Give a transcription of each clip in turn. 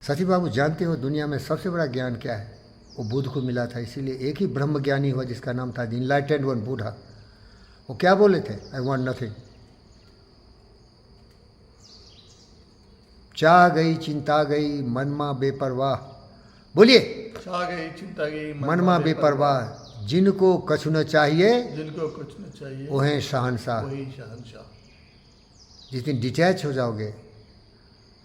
सती बाबू, जानते हो दुनिया में सबसे बड़ा ज्ञान क्या है? वो बुद्ध को मिला था, इसीलिए एक ही ब्रह्म ज्ञानी हुआ जिसका नाम था द इनलाइटेंड वन, बूढ़ा। वो क्या बोले थे? I want nothing. चाह गई चिंता गई मनमा बेपरवाह। बोलिए। चाह गई चिंता गई मनमा बेपरवाह, जिनको कछु न चाहिए जिनको कुछ न चाहिए वो हैं शहंशाह। वही शहंशाह। जिस दिन डिटैच हो जाओगे,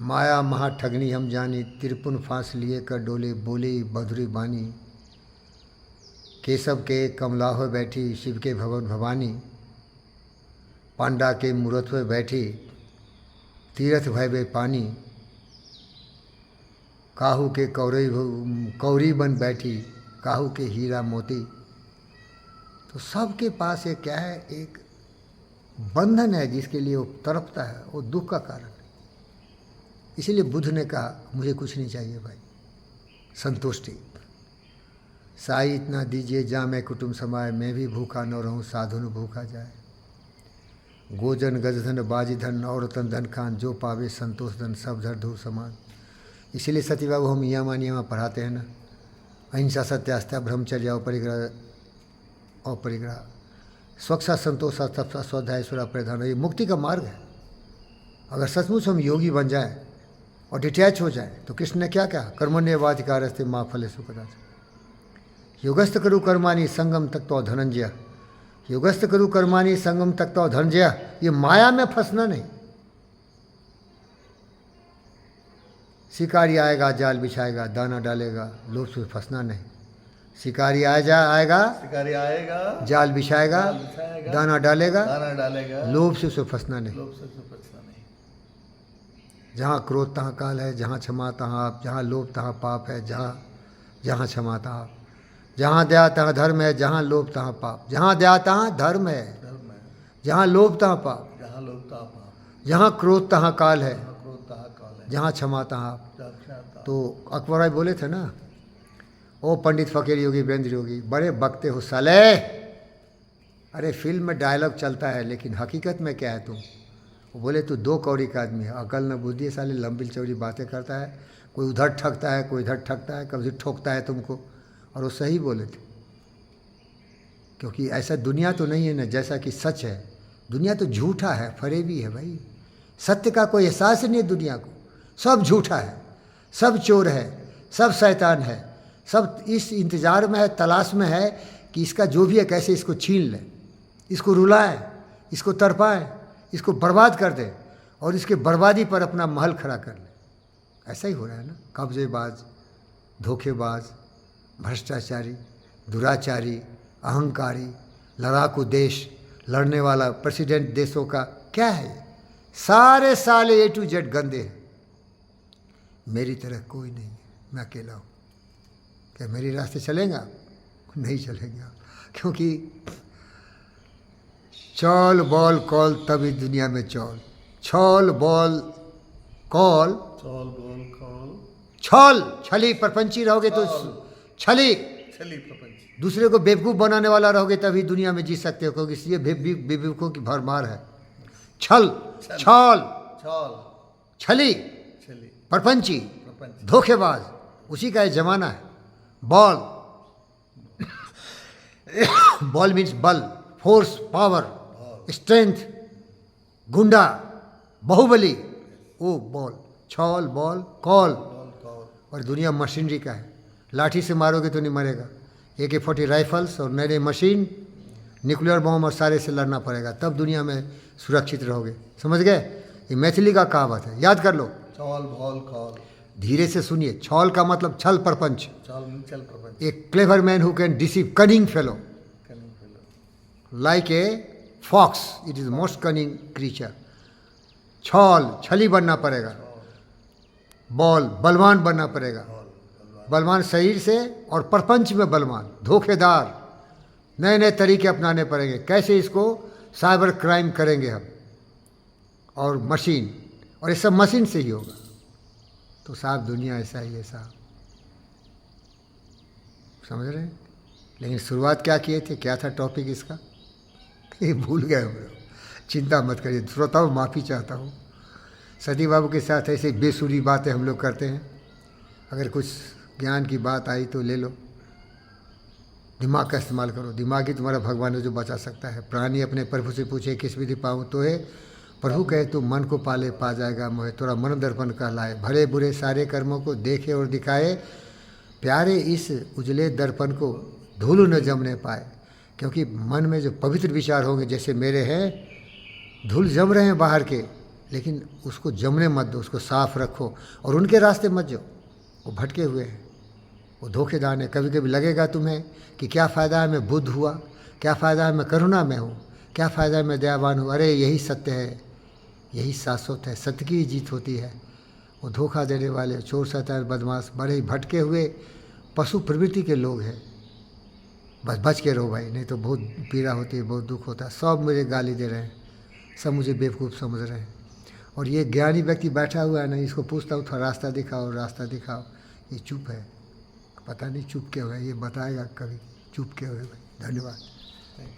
माया महा ठगनी हम जानी, तिरपुन फांस लिए कर डोले, बोले बधुरी बानी। केशव के कमला हो बैठी, शिव के भवन भवानी। पांडा के मूरत में बैठी, तीरथ भय बे पानी। काहू के कौरी बन बैठी, काहू के हीरा मोती। तो सबके पास एक क्या है? एक बंधन है जिसके लिए वो तड़पता है, वो दुख का कारण है। इसीलिए बुद्ध ने कहा मुझे कुछ नहीं चाहिए भाई, संतुष्टि। साई इतना दीजिए जा मैं कुटुंब समाए, मैं भी भूखा न रहूं साधु न भूखा जाए। गोजन गजधन बाजी धन औरतन धन खान, जो पावे संतोष धन सब धर धूर समान। इसीलिए सती बाबू हम यमा नियमा पढ़ाते हैं ना, अहिंसा सत्यास्था ब्रह्मचर्या अपरिग्रह स्वच्छा संतोष तपसा स्वाध्याय ईश्वर परिधान। ये मुक्ति का मार्ग है। अगर सचमुच हम योगी बन जाएं और डिटैच हो जाए तो कृष्ण ने क्या कहा? कर्मण्येवाधिकारस्ते मा फलेषु कदाचन। योगस्थ करु कर्माणि संगम त्यक्त्वा धनंजय। योगस्थ करु कर्माणि संगम त्यक्त्वा धनंजय। ये माया में फंसना नहीं। शिकारी आएगा जाल बिछाएगा दाना डालेगा, लोभ से फंसना नहीं। शिकारी आएगा शिकारी आएगा जाल बिछाएगा दाना डालेगा लोभ से उसे फंसना नहीं। लोभ से बचना नहीं। जहाँ क्रोध तहाँ काल है, जहाँ क्षमा तहाँ आप, जहाँ लोभ तहाँ पाप है, जहाँ क्षमा तहाँ आप। जहाँ दया तहाँ धर्म है, जहाँ लोभ तहाँ पाप। जहाँ दया तहाँ धर्म है, जहाँ लोभ तहाँ पाप। जहाँ लोभ तहाँ पाप, जहाँ क्रोध तहाँ काल है, जहाँ क्रोध तहाँ काल है, जहाँ क्षमा तहाँ आप। जहाँ क्षमा तहाँ। तो अकबर भाई बोले थे ना, ओ पंडित फकीर योगी वीरेंद्र योगी, बड़े बकते हो साले। अरे फिल्म में डायलॉग चलता है लेकिन हकीकत में क्या है तुम? वो बोले तू दो कौड़ी का आदमी है, अकल न बुद्धि है साले, लंबी चौड़ी बातें करता है। कोई उधर ठगता है, कोई इधर ठगता है, कभी ठोकता है तुमको। और वो सही बोले थे, क्योंकि ऐसा दुनिया तो नहीं है ना जैसा कि सच है। दुनिया तो झूठा है, फरेबी है भाई। सत्य का कोई एहसास नहीं है दुनिया को। सब झूठा है, सब चोर है, सब शैतान है, सब इस इंतज़ार में है, तलाश में है कि इसका जो भी है कैसे इसको छीन ले, इसको रुलाए, इसको तड़पाए, इसको बर्बाद कर दे और इसके बर्बादी पर अपना महल खड़ा कर ले। ऐसा ही हो रहा है ना। कब्जेबाज, धोखेबाज, भ्रष्टाचारी, दुराचारी, अहंकारी, लड़ाकू देश, लड़ने वाला प्रेसिडेंट देशों का क्या है? सारे साले A to Z गंदे हैं। मेरी तरह कोई नहीं है, मैं अकेला हूँ। क्या मेरे रास्ते चलेगा? नहीं चलेगा, क्योंकि चौल बॉल कॉल तभी दुनिया में चौल। छौल बॉल कॉल, चौल बोल कौल, छौल छली परपंची रहोगे तो छली छली प्रपंच। दूसरे को बेवकूफ़ बनाने वाला रहोगे तभी दुनिया में जी सकते हो, क्योंकि इसलिए बेवकूफ़ों की भरमार है। छल, छौल, छौल, छली, छली परपंची, प्रपंच। धोखेबाज, उसी का ये जमाना है। बॉल बॉल मीन्स बल, फोर्स, पावर, स्ट्रेंथ, गुंडा, बाहुबली, वो बॉल। छौल ball call. और दुनिया मशीनरी का है। लाठी से मारोगे तो नहीं मरेगा। AK-40 राइफल्स और नए नए मशीन, न्यूक्लियर बम और सारे से लड़ना पड़ेगा, तब दुनिया में सुरक्षित रहोगे। समझ गए? ये मैथिली का कहावत है, याद कर लो। चौल भौल कौल। धीरे से सुनिए। छौल का मतलब छल प्रपंच। चल प्रपंच। A clever man who can deceive, cunning fellow, like a fox, it is the most cunning creature. छौल, छली बनना पड़ेगा। बॉल, बलवान बनना पड़ेगा। बलवान शरीर से और प्रपंच में बलवान, धोखेदार। नए नए तरीके अपनाने पड़ेंगे, कैसे इसको साइबर क्राइम करेंगे हम। और मशीन, और ये सब मशीन से ही होगा। तो साहब दुनिया ऐसा ही है साहब, समझ रहे हैं? लेकिन शुरुआत क्या किए थे? क्या था टॉपिक इसका? ये भूल गए हम लोग। चिंता मत करिए, श्रोताओं माफ़ी चाहता हूँ। सती बाबू के साथ ऐसे बेसुरी बातें हम लोग करते हैं, अगर कुछ ज्ञान की बात आई तो ले लो, दिमाग का इस्तेमाल करो। दिमाग ही तुम्हारा भगवान है जो बचा सकता है। प्राणी अपने प्रभु से पूछे किस विधि पाऊँ तो है, प्रभु कहे तू मन को पाले पा जाएगा मोहे, तोरा मन दर्पण कहलाए। भले बुरे सारे कर्मों को देखे और दिखाए, प्यारे इस उजले दर्पण को धूल न जमने पाए। क्योंकि मन में जो पवित्र विचार होंगे, जैसे मेरे हैं, धूल जम रहे हैं बाहर के, लेकिन उसको जमने मत दो, उसको साफ रखो और उनके रास्ते मत जाओ। वो भटके हुए हैं, वो धोखेदार है। कभी कभी लगेगा तुम्हें कि क्या फ़ायदा है मैं बुद्ध हुआ, क्या फ़ायदा है मैं करुणा में हूँ, क्या फ़ायदा है मैं दयावान हूँ। अरे यही सत्य है, यही शाश्वत है, सत्य की ही जीत होती है। वो धोखा देने वाले चोर शैतान बदमाश बड़े ही भटके हुए पशु प्रवृत्ति के लोग हैं। बस बच के रहो भाई, नहीं तो बहुत पीड़ा होती है, बहुत दुख होता है। सब मुझे गाली दे रहे हैं, सब मुझे बेवकूफ़ समझ रहे हैं। और ये ज्ञानी व्यक्ति बैठा हुआ है ना, इसको पूछता हूँ थोड़ा रास्ता दिखाओ, रास्ता दिखाओ, ये चुप है। पता नहीं चुप क्यों है, ये बताएगा कभी चुप क्यों है भाई। धन्यवाद।